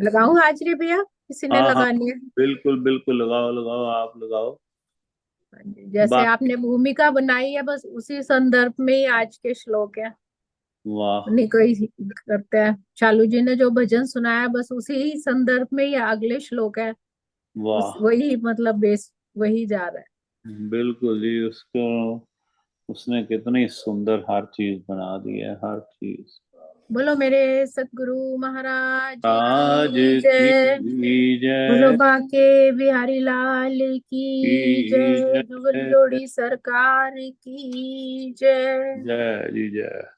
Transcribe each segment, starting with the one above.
लगाऊं हाजिरी भैया? किसी ने हाँ हाँ, लगानी है? बिल्कुल बिल्कुल, लगाओ लगाओ, आप लगाओ। जैसे बाकी। आपने भूमिका बनाई है, बस उसी संदर्भ में ही आज के श्लोक है। वाह। उन्हीं को ही करते हैं। चालू जी ने जो भजन सुनाया, बस उसी ही संदर्भ में ही अगले श्लोक है। उस वाह। वही मतलब बेस वही जा रहा है। बिल्कुल जी, उसको उसने कितनी सुंदर हर चीज बना दी है, हर चीज। बोलो मेरे सतगुरु महाराज आज की जय। की बोलो जय। बाके बिहारी लाल की की जय। जय। दुगलोड़ी सरकार की जय। जय जी जय।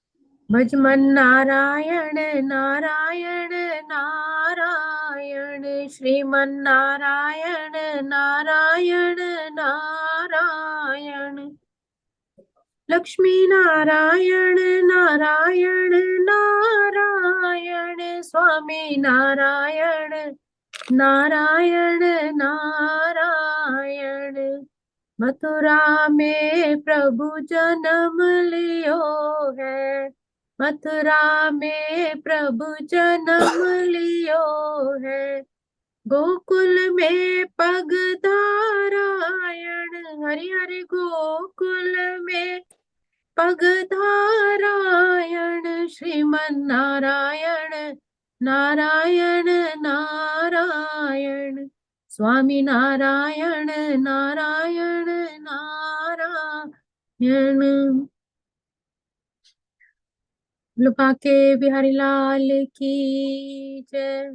भजमन नारायण नारायण नारायण, श्रीमन नारायण नारायण नारायण, लक्ष्मी नारायण नारायण नारायण, स्वामी नारायण नारायण नारायण। मथुरा में प्रभु जन्म लियो है। मथुरा में प्रभु जन्म लियो है। गोकुल में पग धारायण, हरि हरि गोकुल में पग धारायण, श्रीमन नारायण नारायण नारायण, स्वामी नारायण नारायण नारायण। लुपा के बिहारी लाल की जय।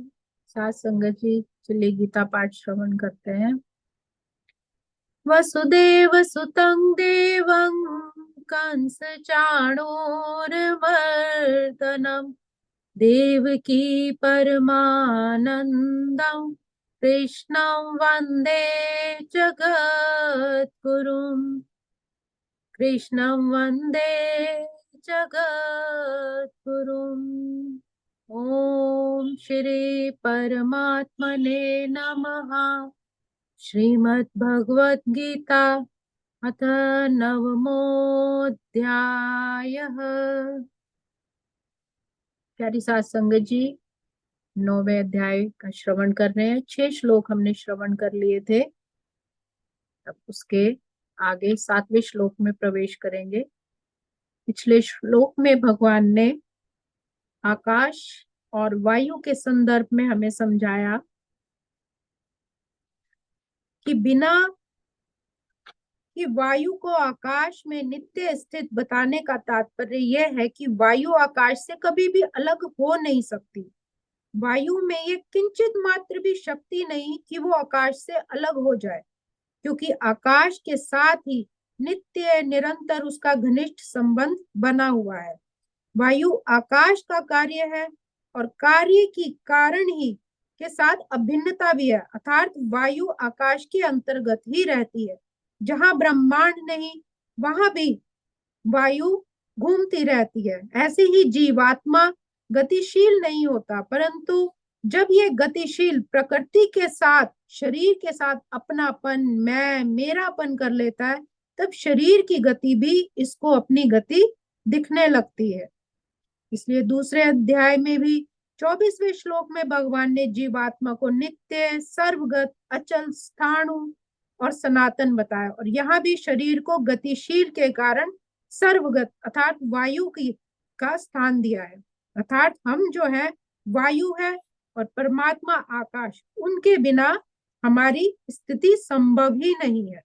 सात संगत जी, चलिए गीता पाठ श्रवण करते हैं। वसुदेव सुतं देवं कंस चाणूरमर्दनम्, देवकी परमानन्दं कृष्णं वन्दे जगद्गुरुम्। कृष्णं वन्दे जगद्गुरुम्। ॐ श्री परमात्मने नमः। श्रीमद्भगवद्गीता अथ नवमोऽध्यायः। प्यारी सात संगत जी, 9वें अध्याय का श्रवण कर रहे हैं। 6 श्लोक हमने श्रवण कर लिए थे। अब उसके आगे 7वें श्लोक में प्रवेश करेंगे। पिछले श्लोक में भगवान ने आकाश और वायु के संदर्भ में हमें समझाया कि बिना कि वायु को आकाश में नित्य स्थित बताने का तात्पर्य यह है कि वायु आकाश से कभी भी अलग हो नहीं सकती। वायु में ये किंचित मात्र भी शक्ति नहीं कि वो आकाश से अलग हो जाए, क्योंकि आकाश के साथ ही नित्य निरंतर उसका घनिष्ठ संबंध बना हुआ है। वायु आकाश का कार्य है और कार्य की कारण ही के साथ अभिन्नता भी है, अर्थात वायु आकाश के अंतर्गत ही रहती है। जहां ब्रह्मांड नहीं, वहां भी वायु घूमती रहती है। ऐसे ही जीवात्मा गतिशील नहीं होता, परंतु जब ये गतिशील प्रकृति के साथ, शरीर के साथ अपनापन, मैं मेरापन कर लेता है, तब शरीर की गति भी इसको अपनी गति दिखने लगती है। इसलिए दूसरे अध्याय में भी 24वें श्लोक में भगवान ने जीवात्मा को नित्य, सर्वगत, अचल, स्थाणु और सनातन बताया, और यहाँ भी शरीर को गतिशील के कारण सर्वगत अर्थात वायु की का स्थान दिया है। अर्थात हम जो है वायु है और परमात्मा आकाश, उनके बिना हमारी स्थिति संभव ही नहीं है।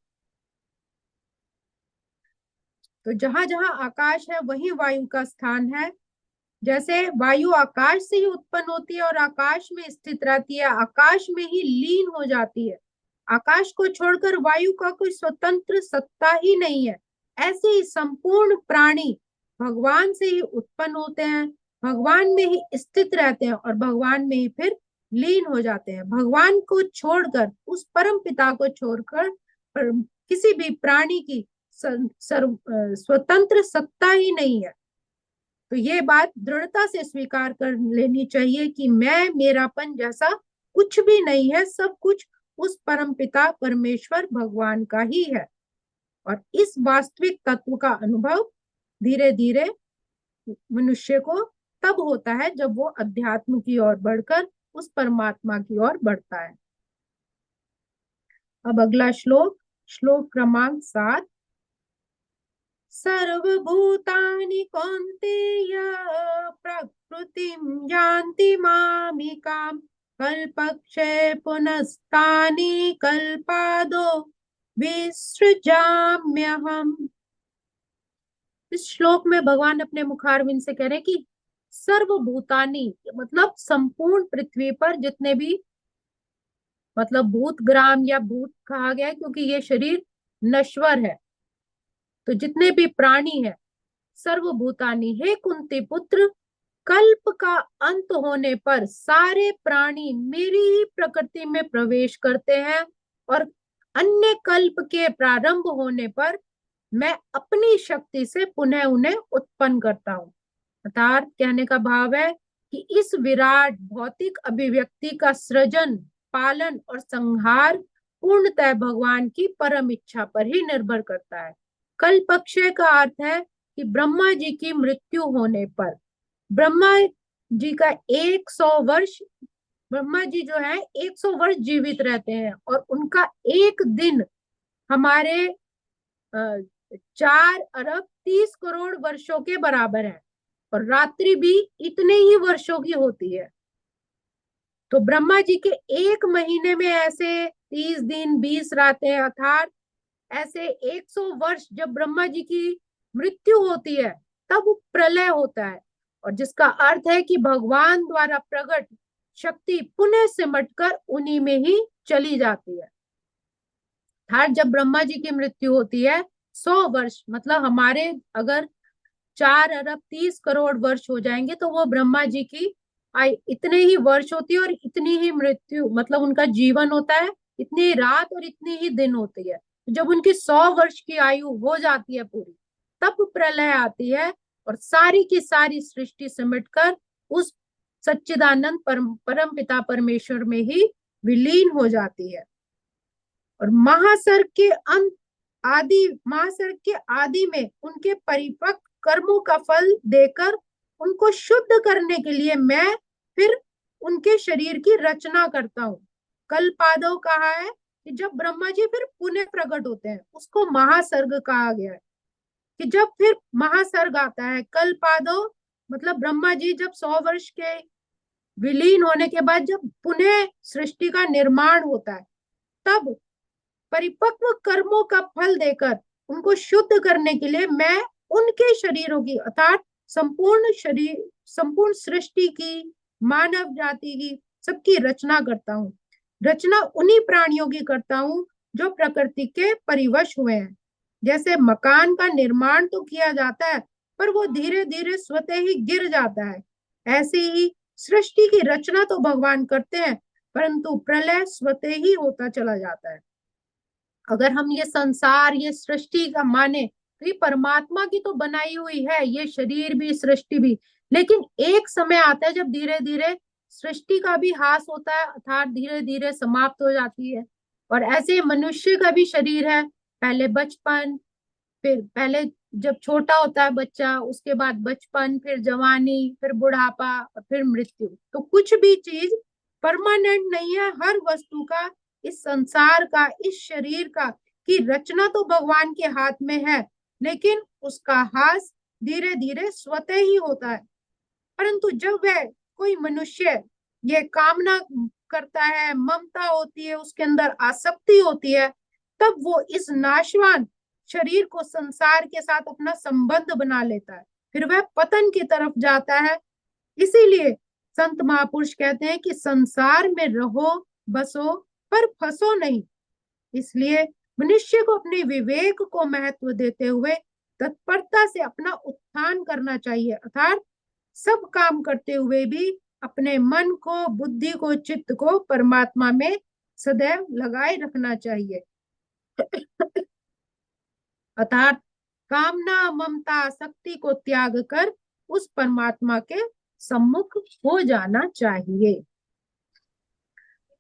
तो जहां जहां आकाश है वही वायु का स्थान है। जैसे वायु आकाश से ही उत्पन्न होती है और आकाश में स्थित रहती है, आकाश में ही लीन हो जाती है। आकाश को छोड़कर वायु का कोई स्वतंत्र सत्ता ही नहीं है। ऐसे ही संपूर्ण प्राणी भगवान से ही उत्पन्न होते हैं, भगवान में ही स्थित रहते हैं और भगवान में ही फिर लीन हो जाते हैं। भगवान को छोड़कर, उस परम पिता को छोड़कर किसी भी प्राणी की स्वतंत्र सत्ता ही नहीं है। तो ये बात दृढ़ता से स्वीकार कर लेनी चाहिए कि मैं मेरापन जैसा कुछ भी नहीं है, सब कुछ उस परम पिता परमेश्वर भगवान का ही है। और इस वास्तविक तत्व का अनुभव धीरे धीरे मनुष्य को तब होता है जब वो अध्यात्म की ओर बढ़कर उस परमात्मा की ओर बढ़ता है। अब अगला श्लोक, श्लोक क्रमांक 7। सर्वभूतानि कौन्तेय प्रकृतिं यान्ति मामिकाम् कल्पक्षये पुनस्तानि कल्पादो विसृजाम्यहम्। इस श्लोक में भगवान अपने मुखारविंद से कह रहे हैं कि सर्वभूतानि मतलब संपूर्ण पृथ्वी पर जितने भी, मतलब भूत ग्राम या भूत कहा गया है क्योंकि ये शरीर नश्वर है, तो जितने भी प्राणी है, सर्वभूतानि, हे कुंती पुत्र, कल्प का अंत होने पर सारे प्राणी मेरी ही प्रकृति में प्रवेश करते हैं और अन्य कल्प के प्रारंभ होने पर मैं अपनी शक्ति से पुनः उन्हें उत्पन्न करता हूँ। अर्थात कहने का भाव है कि इस विराट भौतिक अभिव्यक्ति का सृजन, पालन और संहार पूर्णतः भगवान की परम इच्छा पर ही निर्भर करता है। कल्पक्षय का अर्थ है कि ब्रह्मा जी की मृत्यु होने पर, ब्रह्मा जी का 100 वर्ष, ब्रह्मा जी जो है 100 वर्ष जीवित रहते हैं और उनका एक दिन हमारे 4 अरब 30 करोड़ वर्षों के बराबर है और रात्रि भी इतने ही वर्षों की होती है। तो ब्रह्मा जी के एक महीने में ऐसे 30 दिन 20 रातें, अर्थात ऐसे 100 वर्ष जब ब्रह्मा जी की मृत्यु होती है तब प्रलय होता है, और जिसका अर्थ है कि भगवान द्वारा प्रकट शक्ति पुनः सिमटकर उन्हीं में ही चली जाती है। अर्थात जब ब्रह्मा जी की मृत्यु होती है 100 वर्ष, मतलब हमारे अगर 4 अरब 30 करोड़ वर्ष हो जाएंगे तो वो ब्रह्मा जी की इतने ही वर्ष होती है और इतनी ही मृत्यु, मतलब उनका जीवन होता है, इतनी रात और इतनी ही दिन होती है। जब उनकी 100 वर्ष की आयु हो जाती है पूरी, तब प्रलय आती है और सारी की सारी सृष्टि सिमटकर उस सच्चिदानंद परम पिता परमेश्वर में ही विलीन हो जाती है। और महासर्ग के आदि में उनके परिपक्व कर्मों का फल देकर उनको शुद्ध करने के लिए मैं फिर उनके शरीर की रचना करता हूँ। कल्पादो कहा है कि जब ब्रह्मा जी फिर पुनः प्रकट होते हैं, उसको महासर्ग कहा गया है कि जब फिर महासर्ग आता है। कल्पादो मतलब ब्रह्मा जी जब 100 वर्ष के विलीन होने के बाद जब पुनः सृष्टि का निर्माण होता है, तब परिपक्व कर्मों का फल देकर उनको शुद्ध करने के लिए मैं उनके शरीरों की, अर्थात संपूर्ण सृष्टि की, मानव जाति की, सबकी रचना करता हूँ। रचना उन्हीं प्राणियों की करता हूँ जो प्रकृति के परिवश हुए हैं। जैसे मकान का निर्माण तो किया जाता है पर वो धीरे धीरे स्वतः ही गिर जाता है, ऐसे ही सृष्टि की रचना तो भगवान करते हैं परंतु प्रलय स्वतः ही होता चला जाता है। अगर हम ये संसार, ये सृष्टि का माने तो ये परमात्मा की तो बनाई हुई है, ये शरीर भी सृष्टि भी, लेकिन एक समय आता है जब धीरे धीरे सृष्टि का भी ह्रास होता है, अर्थात धीरे धीरे समाप्त हो जाती है। और ऐसे मनुष्य का भी शरीर है, पहले बचपन, फिर पहले जब छोटा होता है बच्चा, उसके बाद बचपन, फिर जवानी, फिर बुढ़ापा और फिर मृत्यु। तो कुछ भी चीज परमानेंट नहीं है। हर वस्तु का, इस संसार का, इस शरीर का की रचना तो भगवान के हाथ में है, लेकिन उसका ह्रास धीरे धीरे स्वतः ही होता है। परंतु जब वह कोई मनुष्य ये कामना करता है, ममता होती है, उसके अंदर आसक्ति होती है, तब वो इस नाशवान शरीर को संसार के साथ अपना संबंध बना लेता है, फिर वह पतन की तरफ जाता है। इसीलिए संत महापुरुष कहते हैं कि संसार में रहो बसो पर फंसो नहीं। इसलिए मनुष्य को अपने विवेक को महत्व देते हुए तत्परता से अपना उत्थान करना चाहिए, अर्थात सब काम करते हुए भी अपने मन को, बुद्धि को, चित्त को परमात्मा में सदैव लगाए रखना चाहिए। अर्थात कामना, ममता, शक्ति को त्याग कर उस परमात्मा के सम्मुख हो जाना चाहिए।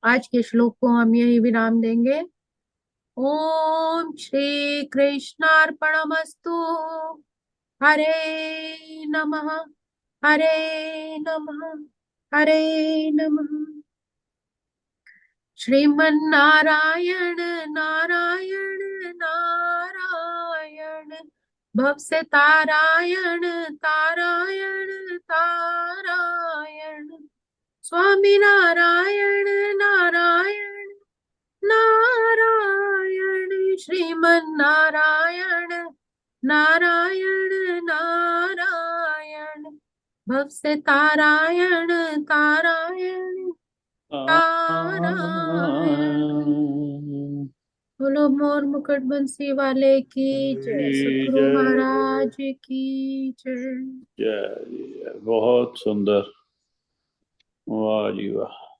आज के श्लोक को हम यही विराम देंगे। ओम श्री कृष्णार्पणमस्तु। हरे नमः, हरे नमः, हरे नमः। श्रीमन नारायण नारायण नारायण, भव से तारायण तारायण तारायण, स्वामी नारायण नारायण नारायण, श्रीमन नारायण नारायण नारायण, भव से तारायण तारायण तारायण। बोलो मोर मुकुट बंसी वाले की जय, सतगुरु जय महाराज की जय। जय जय, बहुत सुंदर, वाह जी वाह।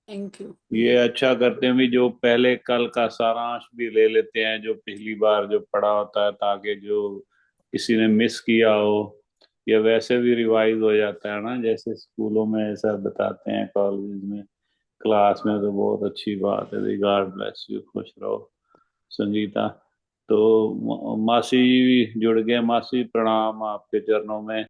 Thank you. ये अच्छा करते हैं भी, जो पहले कल का सारांश भी ले लेते हैं जो पिछली बार जो पढ़ा होता है, ताकि जो किसी ने मिस किया हो या वैसे भी रिवाइज हो जाता है ना, जैसे स्कूलों में ऐसा बताते हैं, कॉलेज में, क्लास में, तो बहुत अच्छी बात है। गॉड ब्लेस यू, खुश रहो संगीता। तो मासी जी जुड़ गए। मासी प्रणाम आपके चरणों में।